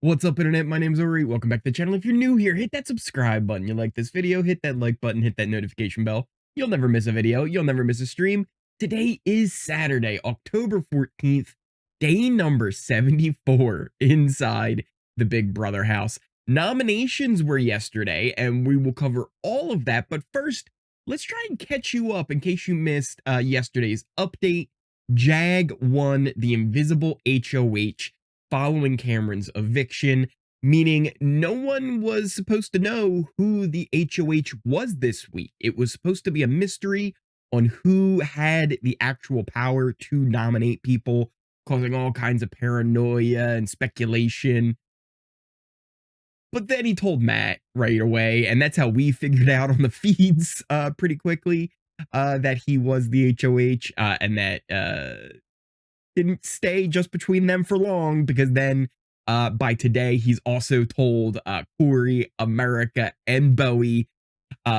What's up, internet? My name's Ori. Welcome back to the channel. If you're new here, hit that subscribe button. You like this video, hit that like button, hit that notification bell. You'll never miss a video. You'll never miss a stream. Today is Saturday, October 14th, day number 74 inside the Big Brother house. Nominations were yesterday, and we will cover all of that. But first, let's try and catch you up in case you missed yesterday's update. Jag won the Invisible HoH following Cameron's eviction, meaning no one was supposed to know who the HoH was this week. It was supposed to be a mystery on who had the actual power to nominate people, causing all kinds of paranoia and speculation. But then he told Matt right away, and that's how we figured out on the feeds pretty quickly that he was the HoH, and that didn't stay just between them for long, because then by today he's also told Cory, America, and Bowie.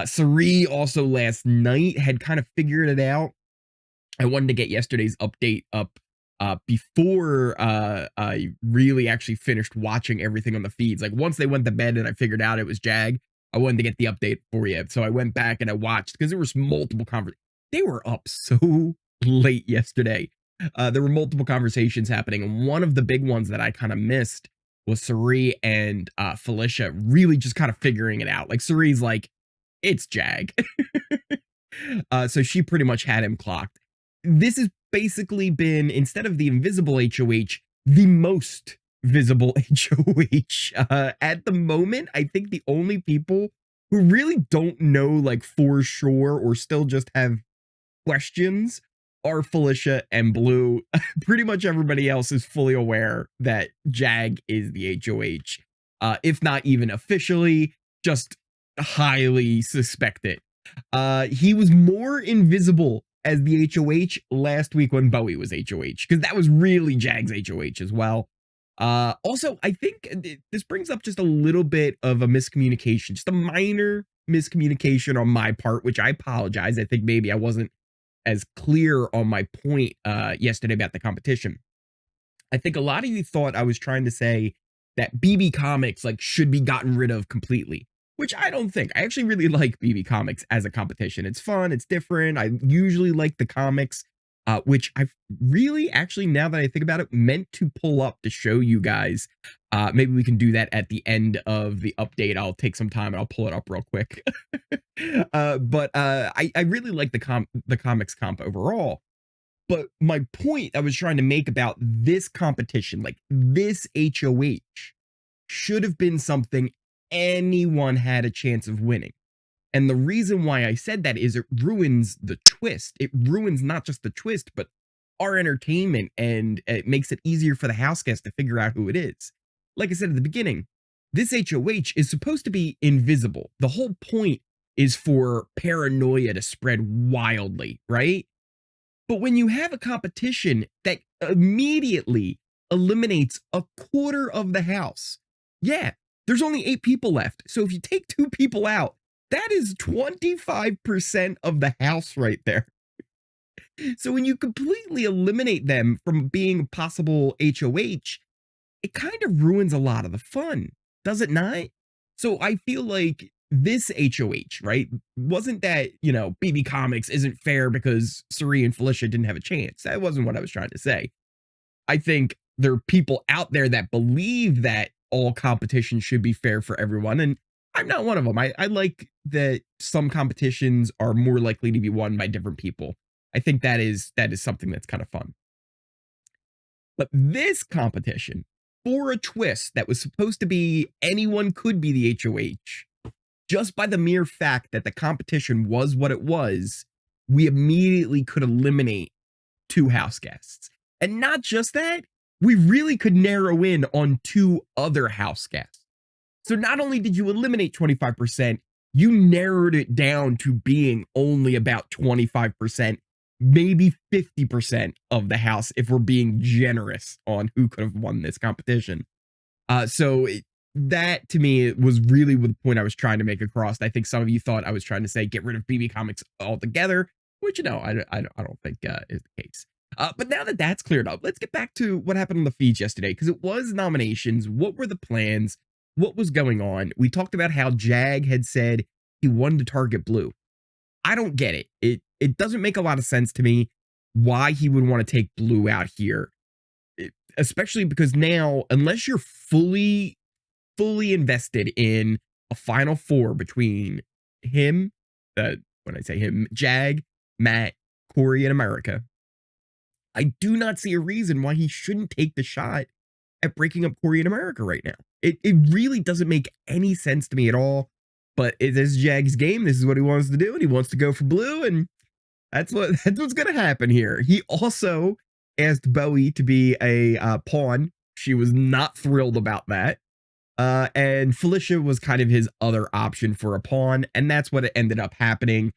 Cirie also last night had kind of figured it out. I wanted to get yesterday's update up before I really actually finished watching everything on the feeds. Like once they went to bed and I figured out it was Jag, I wanted to get the update for you. So I went back and I watched, because there was multiple conversations. They were up so late yesterday. There were multiple conversations happening, and one of the big ones that I kind of missed was Cirie and Felicia really just kind of figuring it out. Like Cirie's like, it's Jag. So she pretty much had him clocked. This has basically been, instead of the invisible HoH, the most visible HoH. At the moment, I think the only people who really don't know like for sure or still just have questions are Felicia and Blue. Pretty much everybody else is fully aware that Jag is the HoH. If not even officially, just highly suspect it. He was more invisible as the HoH last week when Bowie was HoH, because that was really Jag's HoH as well. Also, I think this brings up just a little bit of a miscommunication, just a minor miscommunication on my part, which I apologize. I think maybe I wasn't as clear on my point yesterday about the competition. I think a lot of you thought I was trying to say that BB Comics like should be gotten rid of completely, which I don't think. I actually really like BB Comics as a competition. It's fun, it's different. I usually like the comics, which I've really actually, now that I think about it, meant to pull up to show you guys. Maybe we can do that at the end of the update. I'll take some time and I'll pull it up real quick. But I really like the comics comp overall. But my point I was trying to make about this competition, like this HoH, should have been something anyone had a chance of winning. And the reason why I said that is it ruins the twist. It ruins not just the twist, but our entertainment, and it makes it easier for the house guests to figure out who it is. Like I said at the beginning, this HoH is supposed to be invisible. The whole point is for paranoia to spread wildly, right? But when you have a competition that immediately eliminates a quarter of the house, yeah, there's only 8 people left. So if you take 2 people out, that is 25% of the house right there. So when you completely eliminate them from being a possible HoH, it kind of ruins a lot of the fun, does it not? So I feel like this HoH, right, wasn't that, you know, BB Comics isn't fair because Cirie and Felicia didn't have a chance. That wasn't what I was trying to say. I think there are people out there that believe that all competition should be fair for everyone, and I'm not one of them. I like that some competitions are more likely to be won by different people. I think that is something that's kind of fun. But this competition, for a twist that was supposed to be anyone could be the HoH, just by the mere fact that the competition was what it was, we immediately could eliminate 2 house guests. And not just that, we really could narrow in on 2 other house guests. So not only did you eliminate 25%, you narrowed it down to being only about 25%, maybe 50% of the house if we're being generous on who could have won this competition. That to me was really the point I was trying to make across. I think some of you thought I was trying to say get rid of BB Comics altogether, which no, I don't think is the case. But now that that's cleared up, let's get back to what happened on the feeds yesterday, because it was nominations. What were the plans? What was going on? We talked about how Jag had said he wanted to target Blue. I don't get it. It doesn't make a lot of sense to me why he would want to take Blue out here, especially because now, unless you're fully invested in a Final Four between him, when I say him, Jag, Matt, Cory, and America, I do not see a reason why he shouldn't take the shot at breaking up Cory and America right now. It really doesn't make any sense to me at all. But it is Jag's game. This is what he wants to do, and he wants to go for Blue, and that's what's going to happen here. He also asked Bowie to be a pawn. She was not thrilled about that. And Felicia was kind of his other option for a pawn, and that's what ended up happening.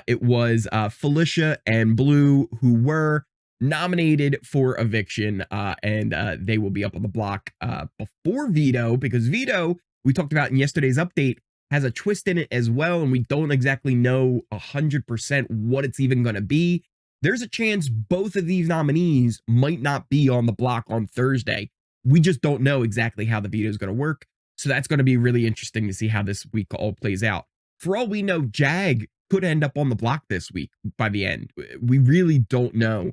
It was Felicia and Blue who were nominated for eviction, and they will be up on the block before Veto, because Veto, we talked about in yesterday's update, has a twist in it as well, and we don't exactly know 100% what it's even going to be. There's a chance both of these nominees might not be on the block on Thursday. We just don't know exactly how the veto is going to work, so that's going to be really interesting to see how this week all plays out. For all we know, Jag could end up on the block this week by the end. We really don't know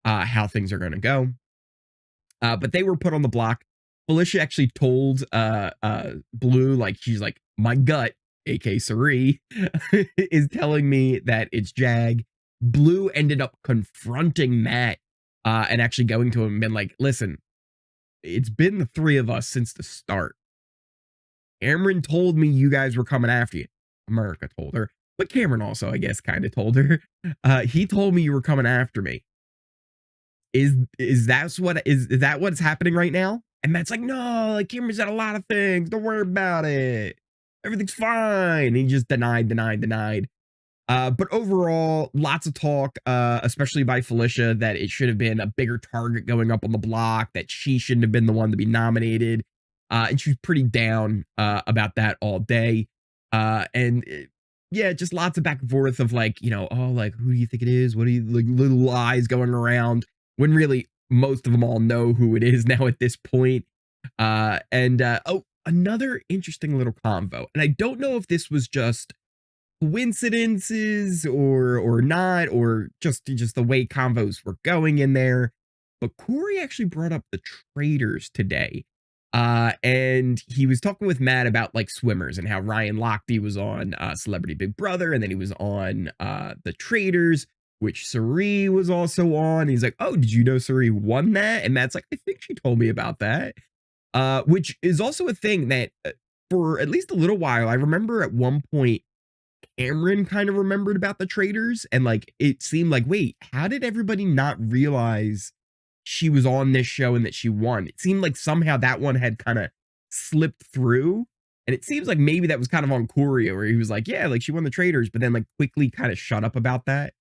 how things are going to go, but they were put on the block. Felicia actually told Blue, like, she's like, my gut, aka Cirie, is telling me that it's Jag. Blue ended up confronting Matt and actually going to him and been like, listen, it's been the three of us since the start. Cameron told me you guys were coming after you. America told her, but Cameron also, I guess, kind of told her. He told me you were coming after me. Is that what's happening right now? And Matt's like, no, like, Cameron's said a lot of things. Don't worry about it. Everything's fine. And he just denied. But overall, lots of talk, especially by Felicia, that it should have been a bigger target going up on the block, that she shouldn't have been the one to be nominated. And she was pretty down about that all day. Yeah, just lots of back and forth of like, oh, like, who do you think it is? What do you, like, little lies going around, when really most of them all know who it is now at this point. Oh, another interesting little convo. And I don't know if this was just coincidences or not, or just the way convos were going in there. But Cory actually brought up the traders today. And he was talking with Matt about like swimmers and how Ryan Lochte was on Celebrity Big Brother, and then he was on the traders, which Cirie was also on. He's like, oh, did you know Cirie won that? And Matt's like, I think she told me about that. Which is also a thing that for at least a little while, I remember at one point, Cameron kind of remembered about the traders, and like, it seemed like, wait, how did everybody not realize she was on this show and that she won? It seemed like somehow that one had kind of slipped through. And it seems like maybe that was kind of on Cory, where he was like, yeah, like, she won the traders, but then like quickly kind of shut up about that.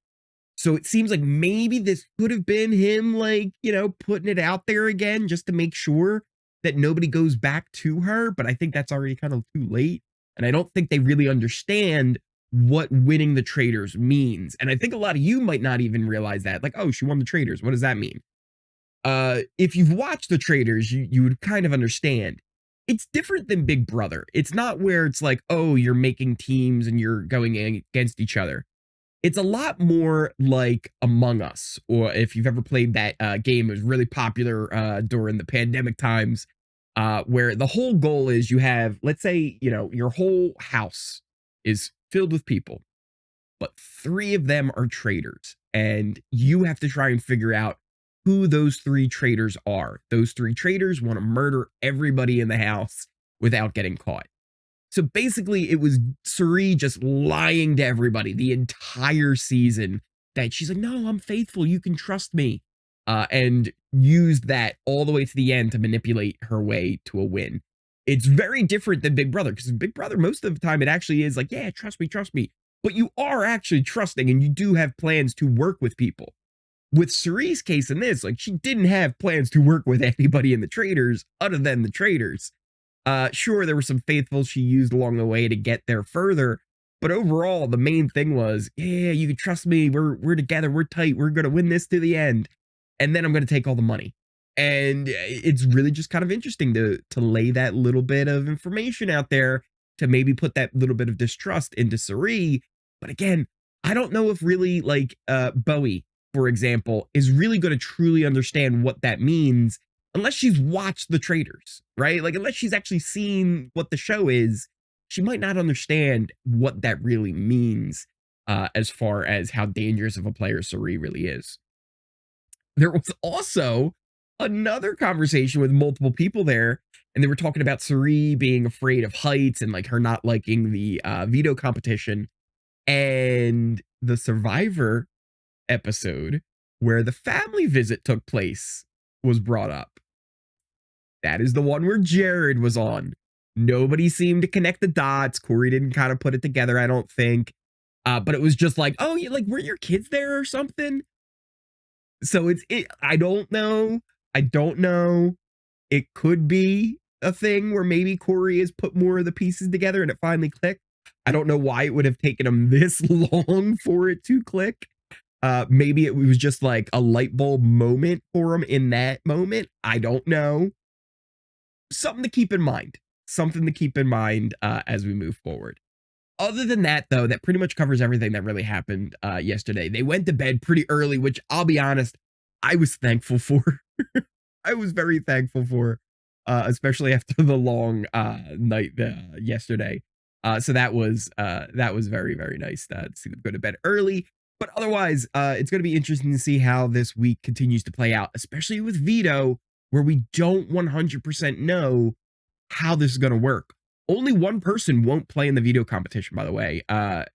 So it seems like maybe this could have been him, like, putting it out there again just to make sure that nobody goes back to her. But I think that's already kind of too late. And I don't think they really understand what winning the traders means. And I think a lot of you might not even realize that. Like, oh, she won the traders. What does that mean? If you've watched the traders, you would kind of understand. It's different than Big Brother. It's not where it's like, oh, you're making teams and you're going against each other. It's a lot more like Among Us, or if you've ever played that game, it was really popular during the pandemic times, where the whole goal is you have, let's say, your whole house is filled with people, but 3 of them are traitors, and you have to try and figure out who those 3 traitors are. Those 3 traitors want to murder everybody in the house without getting caught. So basically, it was Cirie just lying to everybody the entire season that she's like, no, I'm faithful, you can trust me, and used that all the way to the end to manipulate her way to a win. It's very different than Big Brother, because Big Brother, most of the time, it actually is like, yeah, trust me. But you are actually trusting, and you do have plans to work with people. With Cirie's case in this, like, she didn't have plans to work with anybody in the traders other than the traders. Sure, there were some faithfuls she used along the way to get there further, but overall, the main thing was, yeah, you can trust me, we're together, we're tight, we're gonna win this to the end. and then I'm going to take all the money. And it's really just kind of interesting to lay that little bit of information out there to maybe put that little bit of distrust into Cirie. But again, I don't know if really like Bowie, for example, is really going to truly understand what that means unless she's watched the Traitors, right? Like unless she's actually seen what the show is, she might not understand what that really means as far as how dangerous of a player Cirie really is. There was also another conversation with multiple people there, and they were talking about Cirie being afraid of heights and like her not liking the veto competition. And the Survivor episode where the family visit took place was brought up. That is the one where Jared was on. Nobody seemed to connect the dots. Cory didn't kind of put it together, I don't think. But it was just like, oh, you like, were your kids there or something? So I don't know. I don't know. It could be a thing where maybe Cory has put more of the pieces together and it finally clicked. I don't know why it would have taken him this long for it to click. Maybe it was just like a light bulb moment for him in that moment. I don't know. Something to keep in mind. Something to keep in mind as we move forward. Other than that, though, that pretty much covers everything that really happened yesterday. They went to bed pretty early, which I'll be honest, I was thankful for. I was very thankful for, especially after the long night yesterday. So that was very, very nice to see them go to bed early. But otherwise, it's going to be interesting to see how this week continues to play out, especially with veto, where we don't 100% know how this is going to work. Only one person won't play in the veto competition, by the way.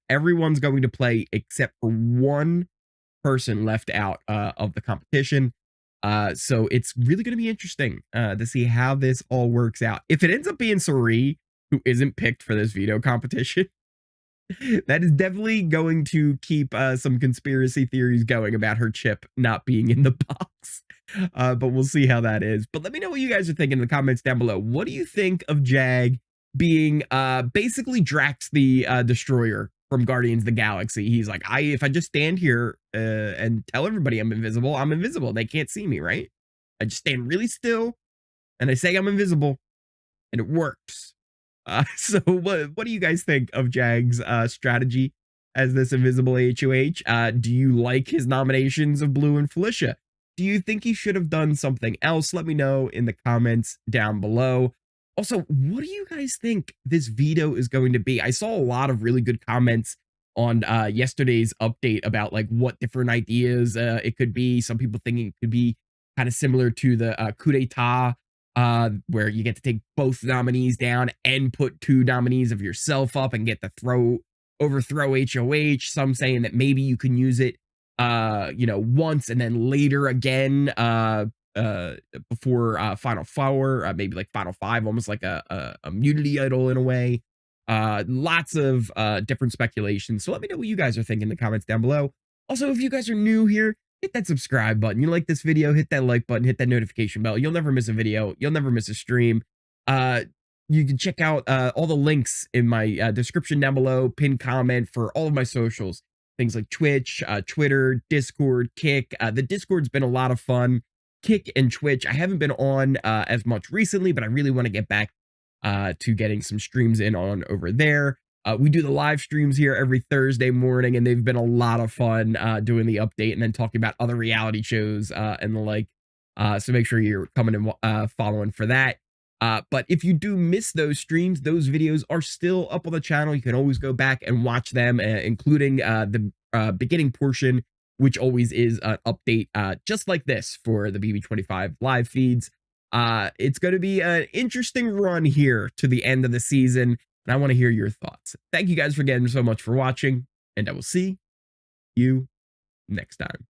Everyone's going to play except for one person left out of the competition. So it's really going to be interesting to see how this all works out. If it ends up being Cirie, who isn't picked for this veto competition, that is definitely going to keep some conspiracy theories going about her chip not being in the box. But we'll see how that is. But let me know what you guys are thinking in the comments down below. What do you think of Jag being basically Drax the Destroyer from Guardians of the Galaxy? He's like, if I just stand here and tell everybody I'm invisible. They can't see me, right? I just stand really still and I say I'm invisible and it works. So what do you guys think of Jag's strategy as this invisible HoH? Do you like his nominations of Blue and Felicia? Do you think he should have done something else? Let me know in the comments down below. Also, what do you guys think this veto is going to be? I saw a lot of really good comments on yesterday's update about like what different ideas it could be. Some people thinking it could be kind of similar to the coup d'etat, where you get to take both nominees down and put two nominees of yourself up and get to overthrow HoH. Some saying that maybe you can use it, once and then later again, before Final Four, maybe like Final Five, almost like a immunity idol in a way. Lots of different speculations. So let me know what you guys are thinking in the comments down below. Also, if you guys are new here, hit that subscribe button. You like this video, hit that like button, hit that notification bell. You'll never miss a video. You'll never miss a stream. You can check out all the links in my description down below, pinned comment for all of my socials. Things like Twitch, Twitter, Discord, Kick. The Discord's been a lot of fun. Kick and Twitch, I haven't been on as much recently, but I really want to get back to getting some streams in on over there. We do the live streams here every Thursday morning, and they've been a lot of fun doing the update and then talking about other reality shows and the like. So make sure you're coming and following for that. But if you do miss those streams, those videos are still up on the channel. You can always go back and watch them, including the beginning portion, which always is an update just like this for the BB25 live feeds. It's going to be an interesting run here to the end of the season, and I want to hear your thoughts. Thank you guys again so much for watching, and I will see you next time.